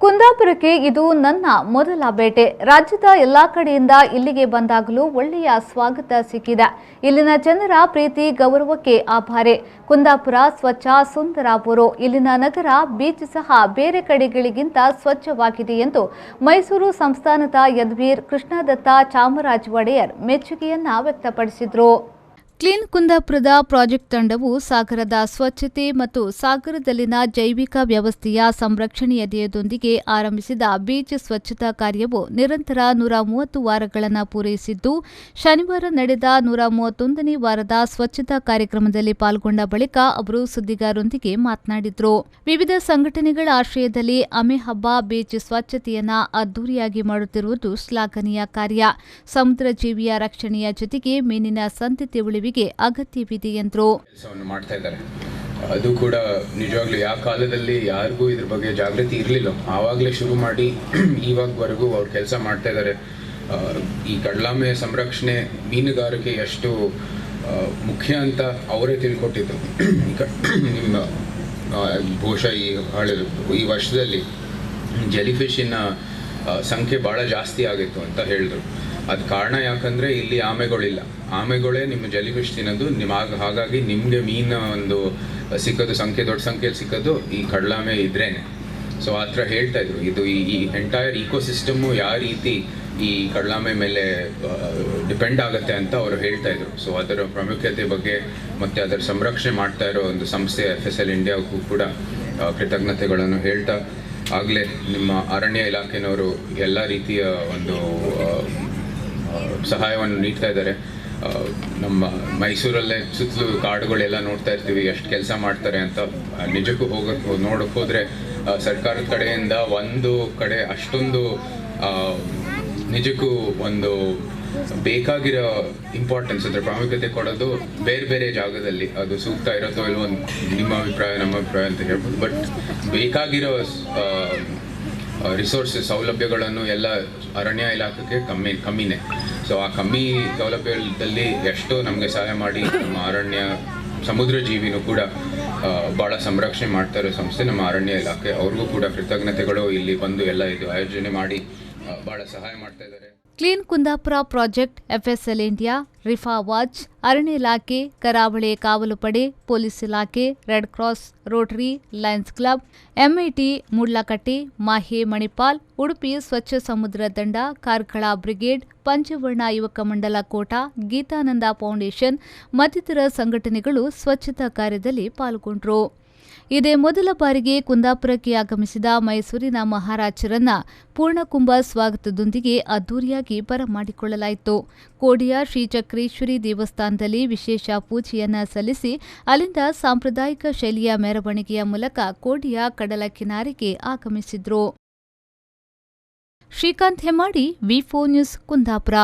ಕುಂದಾಪುರಕ್ಕೆ ಇದು ನನ್ನ ಮೊದಲ ಭೇಟಿ. ರಾಜ್ಯದ ಎಲ್ಲಾ ಕಡೆಯಿಂದ ಇಲ್ಲಿಗೆ ಬಂದಾಗಲೂ ಒಳ್ಳೆಯ ಸ್ವಾಗತ ಸಿಕ್ಕಿದೆ. ಇಲ್ಲಿನ ಜನರ ಪ್ರೀತಿ ಗೌರವಕ್ಕೆ ಆಭಾರಿ. ಕುಂದಾಪುರ ಸ್ವಚ್ಛ ಸುಂದರ ಊರು. ಇಲ್ಲಿನ ನಗರ ಬೀಚ್ ಸಹ ಬೇರೆ ಕಡೆಗಳಿಗಿಂತ ಸ್ವಚ್ಛವಾಗಿದೆ ಎಂದು ಮೈಸೂರು ಸಂಸ್ಥಾನದ ಯದುವೀರ್ ಕೃಷ್ಣದತ್ತ ಚಾಮರಾಜ ಒಡೆಯರ್ ಮೆಚ್ಚುಗೆಯನ್ನ ವ್ಯಕ್ತಪಡಿಸಿದರು. ಕ್ಲೀನ್ ಕುಂದಾಪುರದ ಪ್ರಾಜೆಕ್ಟ್ ತಂಡವು ಸಾಗರದ ಸ್ವಚ್ಛತೆ ಮತ್ತು ಸಾಗರದಲ್ಲಿನ ಜೈವಿಕ ವ್ಯವಸ್ಥೆಯ ಸಂರಕ್ಷಣೆಯ ಧ್ಯೇಯದೊಂದಿಗೆ ಆರಂಭಿಸಿದ ಬೀಚ್ ಸ್ವಚ್ಛತಾ ಕಾರ್ಯವು ನಿರಂತರ 130 ವಾರಗಳನ್ನು ಪೂರೈಸಿದ್ದು, ಶನಿವಾರ ನಡೆದ 131ನೇ ವಾರದ ಸ್ವಚ್ಛತಾ ಕಾರ್ಯಕ್ರಮದಲ್ಲಿ ಪಾಲ್ಗೊಂಡ ಬಳಿಕ ಅವರು ಸುದ್ದಿಗಾರರೊಂದಿಗೆ ಮಾತನಾಡಿದರು. ವಿವಿಧ ಸಂಘಟನೆಗಳ ಆಶ್ರಯದಲ್ಲಿ ಅಮೆಹಬ್ಬ ಬೀಚ್ ಸ್ವಚ್ಛತೆಯನ್ನ ಅದ್ದೂರಿಯಾಗಿ ಮಾಡುತ್ತಿರುವುದು ಶ್ಲಾಘನೀಯ ಕಾರ್ಯ. ಸಮುದ್ರ ಜೀವಿಯ ರಕ್ಷಣೆಯ ಜೊತೆಗೆ ಮೀನಿನ ಸಂತತಿ ಉಳಿವಿಗೆ ಅಗತ್ಯವಿದೆ ಎಂದರು. ಮಾಡ್ತಾ ಇದ್ದಾರೆ. ಅದು ಕೂಡ ನಿಜವಾಗ್ಲೂ ಯಾವ ಕಾಲದಲ್ಲಿ ಯಾರಿಗೂ ಇದ್ರ ಬಗ್ಗೆ ಜಾಗೃತಿ ಇರಲಿಲ್ಲ, ಆವಾಗಲೇ ಶುರು ಮಾಡಿ ಇವಾಗವರೆಗೂ ಅವ್ರು ಕೆಲಸ ಮಾಡ್ತಾ ಇದ್ದಾರೆ. ಈ ಕಡಲಾಮೆ ಸಂರಕ್ಷಣೆ ಮೀನುಗಾರಿಕೆ ಎಷ್ಟು ಮುಖ್ಯ ಅಂತ ಅವರೇ ತಿಳ್ಕೊಟ್ಟಿದ್ದು. ನಿಮ್ಮ ಬಹುಶಃ ಈ ವರ್ಷದಲ್ಲಿ ಜೆಲಿಫಿಶಿನ ಸಂಖ್ಯೆ ಭಾಳ ಜಾಸ್ತಿ ಆಗಿತ್ತು ಅಂತ ಹೇಳಿದ್ರು. ಅದು ಕಾರಣ ಯಾಕಂದರೆ ಇಲ್ಲಿ ಆಮೆಗಳಿಲ್ಲ. ಆಮೆಗಳೇ ನಿಮ್ಮ ಜೆಲಿಫಿಶ್ ತಿನ್ನೋದು. ಹಾಗಾಗಿ ನಿಮಗೆ ಮೀನು ಒಂದು ಸಿಕ್ಕೋದು ದೊಡ್ಡ ಸಂಖ್ಯೆಯಲ್ಲಿ ಸಿಕ್ಕೋದು ಈ ಕಡಲಾಮೆ ಇದ್ರೇನೆ. ಸೊ ಆ ಥರ ಹೇಳ್ತಾ ಇದ್ರು. ಇದು ಈ ಎಂಟೈರ್ ಇಕೋಸಿಸ್ಟಮು ಯಾವ ರೀತಿ ಈ ಕಡಲಾಮೆ ಮೇಲೆ ಡಿಪೆಂಡ್ ಆಗುತ್ತೆ ಅಂತ ಅವರು ಹೇಳ್ತಾ ಇದ್ರು. ಸೊ ಅದರ ಪ್ರಾಮುಖ್ಯತೆ ಬಗ್ಗೆ ಮತ್ತು ಅದರ ಸಂರಕ್ಷಣೆ ಮಾಡ್ತಾ ಇರೋ ಒಂದು ಸಂಸ್ಥೆ FSL ಇಂಡಿಯಾಗೂ ಕೂಡ ಕೃತಜ್ಞತೆಗಳನ್ನು ಹೇಳ್ತಾ, ಆಗಲೇ ನಿಮ್ಮ ಅರಣ್ಯ ಇಲಾಖೆನವರು ಎಲ್ಲ ರೀತಿಯ ಒಂದು ಸಹಾಯವನ್ನು ನೀಡ್ತಾ ಇದ್ದಾರೆ. ನಮ್ಮ ಮೈಸೂರಲ್ಲೇ ಸುತ್ತಲೂ ಕಾಡುಗಳೆಲ್ಲ ನೋಡ್ತಾ ಇರ್ತೀವಿ, ಎಷ್ಟು ಕೆಲಸ ಮಾಡ್ತಾರೆ ಅಂತ. ನಿಜಕ್ಕೂ ನೋಡೋಕೆ ಹೋದರೆ ಸರ್ಕಾರದ ಕಡೆಯಿಂದ ಒಂದು ಕಡೆ ಅಷ್ಟೊಂದು ನಿಜಕ್ಕೂ ಒಂದು ಬೇಕಾಗಿರೋ ಇಂಪಾರ್ಟೆನ್ಸ್, ಅದರ ಪ್ರಾಮುಖ್ಯತೆ ಕೊಡೋದು ಬೇರೆ ಬೇರೆ ಜಾಗದಲ್ಲಿ. ಅದು ಸೂಕ್ತ ಇರೋದು ಇಲ್ವೋ ನಿಮ್ಮ ಅಭಿಪ್ರಾಯ, ನಮ್ಮ ಅಭಿಪ್ರಾಯ ಅಂತ ಹೇಳ್ಬೋದು. ಬಟ್ ಬೇಕಾಗಿರೋ ರಿಸೋರ್ಸಸ್, ಸೌಲಭ್ಯಗಳನ್ನು ಎಲ್ಲ ಅರಣ್ಯ ಇಲಾಖೆಗೆ ಕಮ್ಮಿನೇ. ಸೊ ಆ ಕಮ್ಮಿ ಸೌಲಭ್ಯದಲ್ಲಿ ಎಷ್ಟೋ ನಮಗೆ ಸಹಾಯ ಮಾಡಿ ನಮ್ಮ ಅರಣ್ಯ ಸಮುದ್ರ ಜೀವಿನೂ ಕೂಡ ಭಾಳ ಸಂರಕ್ಷಣೆ ಮಾಡ್ತಾ ಇರೋ ಸಂಸ್ಥೆ ನಮ್ಮ ಅರಣ್ಯ ಇಲಾಖೆ. ಅವ್ರಿಗೂ ಕೂಡ ಕೃತಜ್ಞತೆಗಳು. ಇಲ್ಲಿ ಬಂದು ಎಲ್ಲ ಇದು ಆಯೋಜನೆ ಮಾಡಿ ಭಾಳ ಸಹಾಯ ಮಾಡ್ತಾ ಇದ್ದಾರೆ. Clean Kundapura project, FSL India, reef watch, ಅರಣ್ಯ ಇಲಾಖೆ, ಕರಾವಳಿ ಕಾವಲು ಪಡೆ, ಪೊಲೀಸ್ ಇಲಾಖೆ, red cross, Rotary, Lions club, MIT Moodlakatte, MAHE Manipal, Udupi ಸ್ವಚ್ಛ ಸಮುದ್ರ ದಂಡ, ಕಾರ್ಕಳ ಬ್ರಿಗೇಡ್, ಪಂಚವರ್ಣ ಯುವಕ ಮಂಡಲ ಕೋಟಾ, ಗೀತಾನಂದ ಫೌಂಡೇಶನ್ ಮತ್ತಿತರ ಸಂಘಟನೆಗಳು ಸ್ವಚ್ಛತಾ ಕಾರ್ಯದಲ್ಲಿ ಪಾಲ್ಗೊಂಡರು. ಇದೇ ಮೊದಲ ಬಾರಿಗೆ ಕುಂದಾಪುರಕ್ಕೆ ಆಗಮಿಸಿದ ಮೈಸೂರಿನ ಮಹಾರಾಜರನ್ನ ಪೂರ್ಣಕುಂಭ ಸ್ವಾಗತದೊಂದಿಗೆ ಅದ್ದೂರಿಯಾಗಿ ಬರಮಾಡಿಕೊಳ್ಳಲಾಯಿತು. ಕೋಡಿಯ ಶ್ರೀಚಕ್ರೇಶ್ವರಿ ದೇವಸ್ಥಾನದಲ್ಲಿ ವಿಶೇಷ ಪೂಜೆಯನ್ನ ಸಲ್ಲಿಸಿ ಅಲ್ಲಿಂದ ಸಾಂಪ್ರದಾಯಿಕ ಶೈಲಿಯ ಮೆರವಣಿಗೆಯ ಮೂಲಕ ಕೋಡಿಯ ಕಡಲ ಕಿನಾರೆಗೆ ಆಗಮಿಸಿದ್ರು. Srikanth Hemmadi, V4 news, Kundapura.